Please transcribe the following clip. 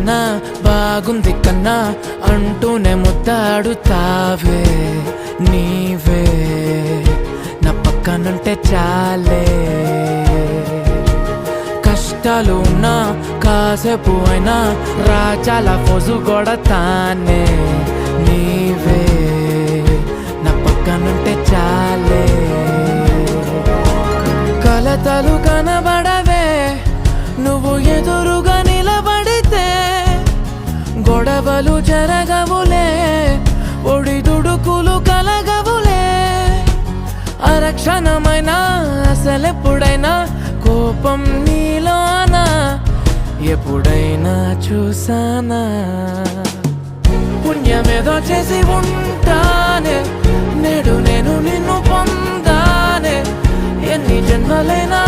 కన్నా బాగుంది కన్నా అంటూనే ముద్దాడుతావే నీవే నా పక్కనుంటే చాలే. కష్టాలు ఉన్నా కాసేపు అయినా రాజాల ఫోజు కొడతానే నీవే నా పక్కనుంటే చాలే. కలతలు కనబడవే నువ్వు ఎదురుగా నిలబడితే, గొడవలు జరగవులే ఒడిదుడుకులు కలగవులే. అరక్షణమైనా అసలెప్పుడైనా కోపం నీలోనా ఎప్పుడైనా చూసానా? పుణ్యమేదో చేసి ఉంటానే నేడు నేను నిన్ను పొందానే. ఎన్ని జన్మలైనా